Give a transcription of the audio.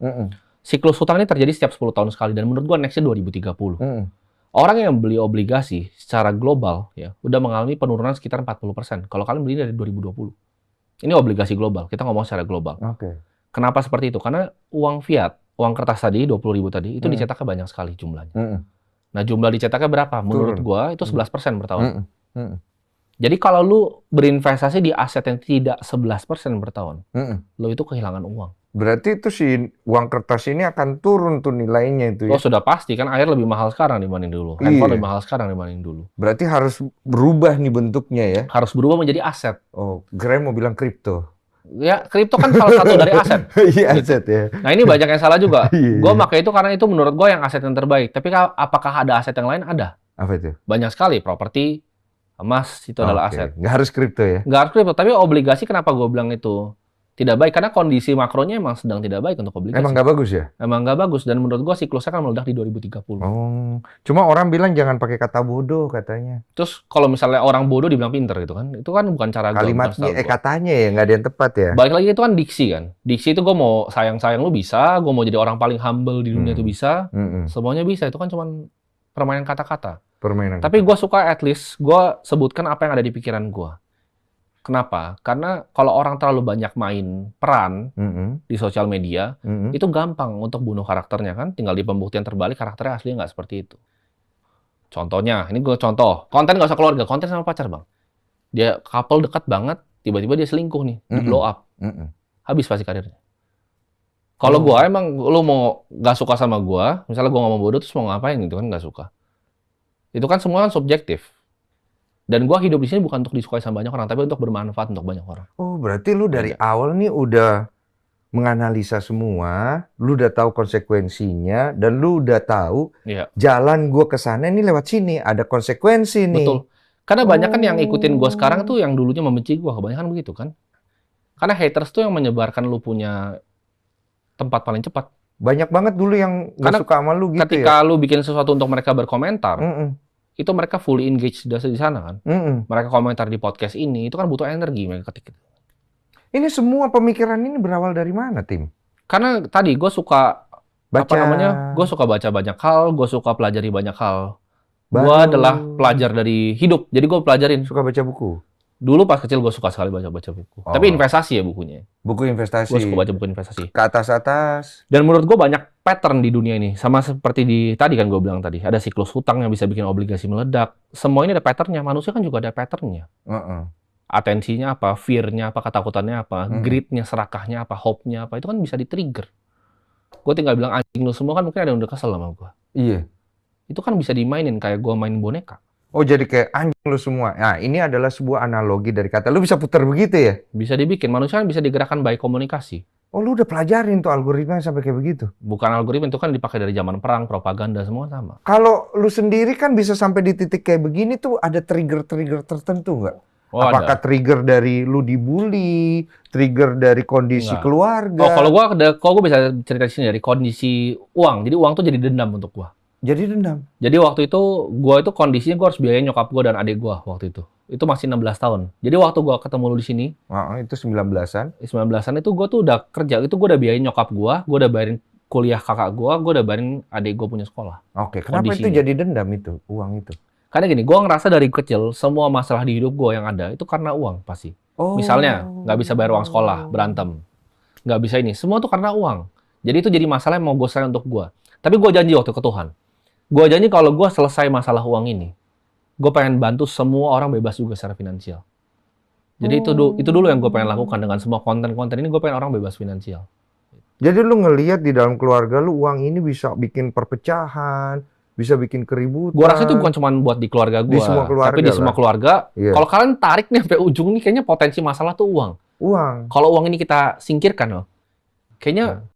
Mm-mm. Siklus hutang ini terjadi setiap 10 tahun sekali, dan menurut gua next-nya 2030. Mm-mm. Orang yang beli obligasi secara global ya udah mengalami penurunan sekitar 40% kalau kalian beli dari 2020. Ini obligasi global, kita ngomong secara global. Oke. Kenapa seperti itu? Karena uang fiat, uang kertas tadi 20.000 tadi itu Mm. dicetaknya banyak sekali jumlahnya. Mm-mm. Nah, jumlah dicetaknya berapa? Menurut Turun. gua itu 11% per tahun. Mm-mm. Mm-mm. Jadi kalau lu berinvestasi di aset yang tidak 11% per tahun, Mm-mm. lu itu kehilangan uang. Berarti itu si uang kertas ini akan turun tuh nilainya itu Oh, ya? sudah pasti kan air lebih mahal sekarang dibanding dulu. Iya. Handphone lebih mahal sekarang dibanding dulu. Berarti harus berubah nih bentuknya ya? Harus berubah menjadi aset. Oh, keren mau bilang kripto. Ya, kripto kan salah satu dari aset. Iya, Gitu. aset ya. Nah, ini banyak yang salah juga. Iya. Gue pakai itu karena itu menurut gue yang aset yang terbaik. Tapi apakah ada aset yang lain? Ada. Apa itu? Banyak sekali. Properti, emas, itu adalah Oke. aset. Nggak harus kripto ya? Nggak harus kripto. Tapi obligasi kenapa gue bilang itu tidak baik? Karena kondisi makronya emang sedang tidak baik untuk obligasi. Emang nggak bagus ya? Emang nggak bagus. Dan menurut gue siklusnya kan meledak di 2030. Oh, cuma orang bilang jangan pakai kata bodoh katanya. Terus kalau misalnya orang bodoh dibilang pinter gitu kan, itu kan bukan cara gue. Kalimatnya, katanya ya nggak ada yang tepat ya. Balik lagi itu kan diksi kan. Diksi itu gue mau sayang-sayang lu bisa, gue mau jadi orang paling humble di dunia itu bisa, Mm-mm. semuanya bisa. Itu kan cuman permainan kata-kata. Permainan. Tapi gue suka at least gue sebutkan apa yang ada di pikiran gue. Kenapa? Karena kalau orang terlalu banyak main peran Mm-mm. di sosial media, Mm-mm. itu gampang untuk bunuh karakternya kan. Tinggal di pembuktian terbalik karakternya aslinya nggak seperti itu. Contohnya, ini gue contoh. Konten nggak usah keluarga, konten sama pacar bang. Dia couple dekat banget, tiba-tiba dia selingkuh nih, di blow up. Mm-mm. Habis pasti karirnya. Kalau gua emang lu mau nggak suka sama gua, misalnya gua ngomong bodoh terus mau ngapain gitu kan nggak suka. Itu kan semua kan subjektif. Dan gua hidup di sini bukan untuk disukai sama banyak orang, tapi untuk bermanfaat untuk banyak orang. Oh, berarti lu dari awal nih udah menganalisa semua, lu udah tahu konsekuensinya, dan lu udah tahu Iya. jalan gua ke sana nih lewat sini, ada konsekuensi nih. Betul. Karena banyak kan yang ikutin gua sekarang tuh yang dulunya membenci gua, kebanyakan begitu kan. Karena haters tuh yang menyebarkan lu punya tempat paling cepat. Banyak banget dulu yang nggak Karena suka sama lu gitu ketika ya. lu bikin sesuatu untuk mereka berkomentar, Mm-mm. itu mereka fully engaged di sana kan. Mm-mm. Mereka komentar di podcast ini, itu kan butuh energi mereka ketik. Ini semua pemikiran ini berawal dari mana, Tim? Karena tadi gue suka Baca. gue suka baca banyak hal, gue suka pelajari banyak hal. Gue Baru. adalah pelajar dari hidup, jadi gue pelajarin. Suka baca buku? Dulu pas kecil gue suka sekali baca buku. Oh. Tapi investasi ya bukunya. Buku investasi. Gue suka baca buku investasi. Ke atas-atas. Dan menurut gue banyak pattern di dunia ini. Sama seperti di tadi kan gue bilang tadi. Ada siklus hutang yang bisa bikin obligasi meledak. Semua ini ada patternnya. Manusia kan juga ada patternnya. Atensinya apa, fear-nya apa, ketakutannya apa, greed-nya, serakahnya apa, hope-nya apa. Itu kan bisa di-trigger. Gue tinggal bilang anjing lu semua kan mungkin ada yang udah kesel sama gue. Iya. Itu kan bisa dimainin kayak gue main boneka. Oh, jadi kayak anjing lu semua. Nah, ini adalah sebuah analogi dari kata. Lu bisa putar begitu ya? Bisa dibikin. Manusia kan bisa digerakkan by komunikasi. Oh, lu udah pelajarin tuh algoritma sampai kayak begitu? Bukan algoritma, itu kan dipakai dari zaman perang, propaganda, semua sama. Kalau lu sendiri kan bisa sampai di titik kayak begini tuh ada trigger-trigger tertentu nggak? Oh, Apakah ada. trigger dari lu dibully, trigger dari kondisi Enggak. keluarga? Oh, kalau gue bisa cerita di sini dari kondisi uang. Jadi uang tuh jadi dendam untuk gue. Jadi dendam. Jadi waktu itu gue itu kondisinya gue harus biayain nyokap gue dan adik gue waktu itu. Itu masih 16 tahun. Jadi waktu gue ketemu lu di sini, Itu 19-an. 19-an itu gue tuh udah kerja. Itu gue udah biayain nyokap gue udah bayarin kuliah kakak gue udah bayarin adik gue punya sekolah. Oke, kenapa itu Kondisinya. jadi dendam itu, uang itu? Karena gini, gue ngerasa dari kecil semua masalah di hidup gue yang ada itu karena uang pasti. Oh. Misalnya nggak bisa bayar uang sekolah, berantem, nggak bisa ini, semua tuh karena uang. Jadi itu jadi masalah yang mau gue selesai untuk gue. Tapi gue janji waktu ke Tuhan, gue janji kalau gue selesai masalah uang ini, gue pengen bantu semua orang bebas juga secara finansial. Jadi itu dulu yang gue pengen lakukan dengan semua konten-konten ini, gue pengen orang bebas finansial. Jadi lu ngelihat di dalam keluarga lu uang ini bisa bikin perpecahan, bisa bikin keributan. Gue rasa itu bukan cuma buat di keluarga gue, Di semua keluarga tapi di semua lah. keluarga. Iya. Kalau kalian tarik nih sampai ujung nih, kayaknya potensi masalah tuh uang. Uang. Kalau uang ini kita singkirkan loh, kayaknya